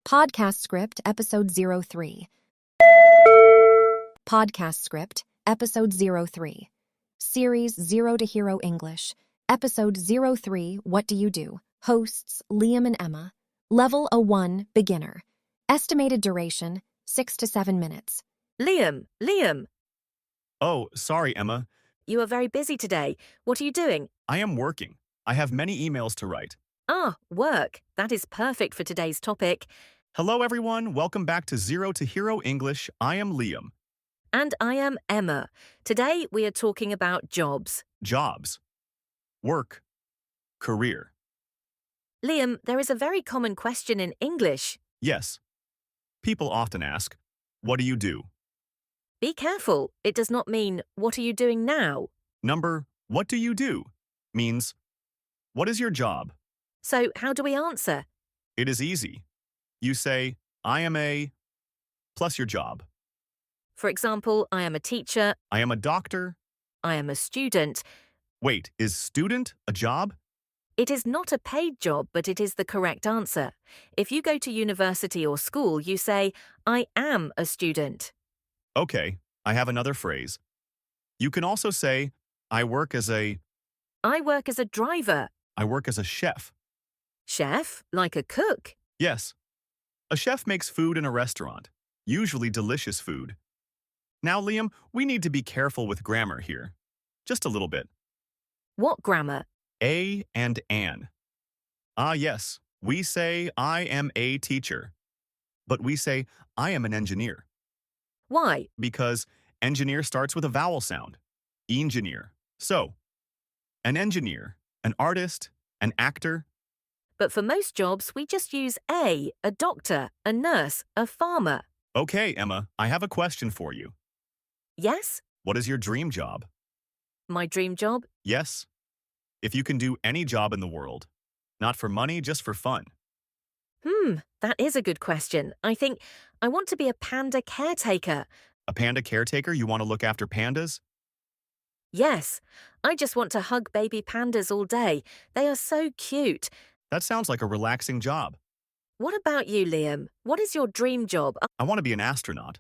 Podcast Script, Episode 03. Podcast Script, Episode 03. Series 0 to Hero English. Episode 03, What Do You Do? Hosts, Liam and Emma. Level 01, Beginner. Estimated duration, 6 to 7 minutes. Liam. Oh, sorry, Emma. You are very busy today. What are you doing? I am working. I have many emails to write. Work. That is perfect for today's topic. Hello, everyone. Welcome back to 0 to Hero English. I am Liam. And I am Emma. Today we are talking about jobs. Jobs. Work. Career. Liam, there is a very common question in English. Yes. People often ask, what do you do? Be careful. It does not mean, what are you doing now? What do you do? Means, what is your job? So how do we answer? It is easy. You say, I am a, plus your job. For example, I am a teacher. I am a doctor. I am a student. Wait, is student a job? It is not a paid job, but it is the correct answer. If you go to university or school, you say, I am a student. Okay, I have another phrase. You can also say, I work as a driver. I work as a chef. Chef, like a cook. Yes. A chef makes food in a restaurant, usually delicious food. Now, Liam, we need to be careful with grammar here. Just a little bit. What grammar? A and an. Yes, we say I am a teacher. But we say I am an engineer. Why? Because engineer starts with a vowel sound. Engineer. So, an engineer, an artist, an actor. But for most jobs, we just use a doctor, a nurse, a farmer. Okay, Emma, I have a question for you. Yes? What is your dream job? My dream job? Yes. If you can do any job in the world. Not for money, just for fun. That is a good question. I think I want to be a panda caretaker. A panda caretaker? You want to look after pandas? Yes. I just want to hug baby pandas all day. They are so cute. That sounds like a relaxing job. What about you, Liam? What is your dream job? I want to be an astronaut.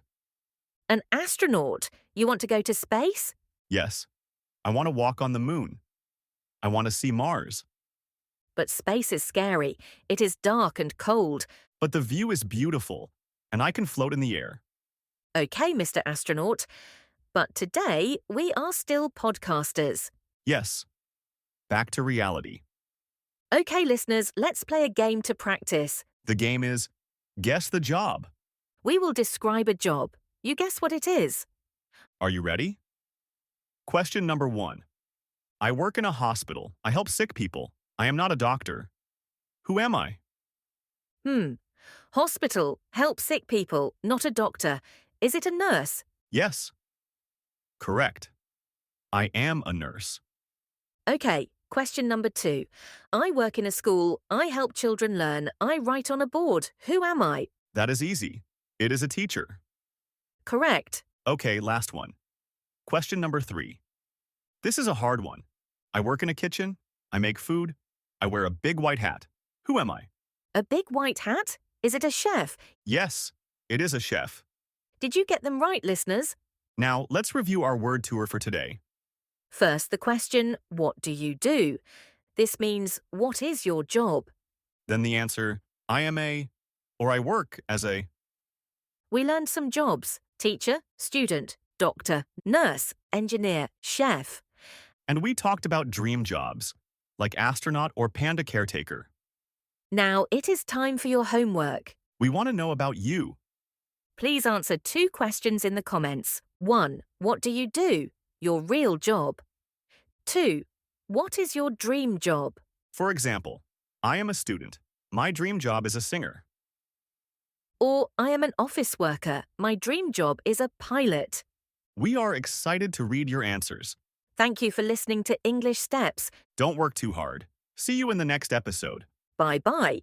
An astronaut? You want to go to space? Yes. I want to walk on the moon. I want to see Mars. But space is scary. It is dark and cold. But the view is beautiful, and I can float in the air. Okay, Mr. Astronaut. But today, we are still podcasters. Yes. Back to reality. Okay, listeners, let's play a game to practice. The game is Guess the Job. We will describe a job. You guess what it is. Are you ready? Question number 1. I work in a hospital. I help sick people. I am not a doctor. Who am I? Hospital, help sick people, not a doctor. Is it a nurse? Yes. Correct. I am a nurse. Okay, question number 2. I work in a school. I help children learn. I write on a board. Who am I? That is easy. It is a teacher. Correct. Okay, last one. Question number 3. This is a hard one. I work in a kitchen. I make food. I wear a big white hat. Who am I? A big white hat? Is it a chef? Yes, it is a chef. Did you get them right, listeners? Now, let's review our word tour for today. First, the question, what do you do? This means, what is your job? Then the answer, I am a, or I work as a. We learned some jobs: teacher, student, doctor, nurse, engineer, chef. And we talked about dream jobs, like astronaut or panda caretaker. Now it is time for your homework. We want to know about you. Please answer 2 questions in the comments. 1. What do you do? Your real job. 2. What is your dream job? For example, I am a student. My dream job is a singer. Or I am an office worker. My dream job is a pilot. We are excited to read your answers. Thank you for listening to English Steps. Don't work too hard. See you in the next episode. Bye-bye.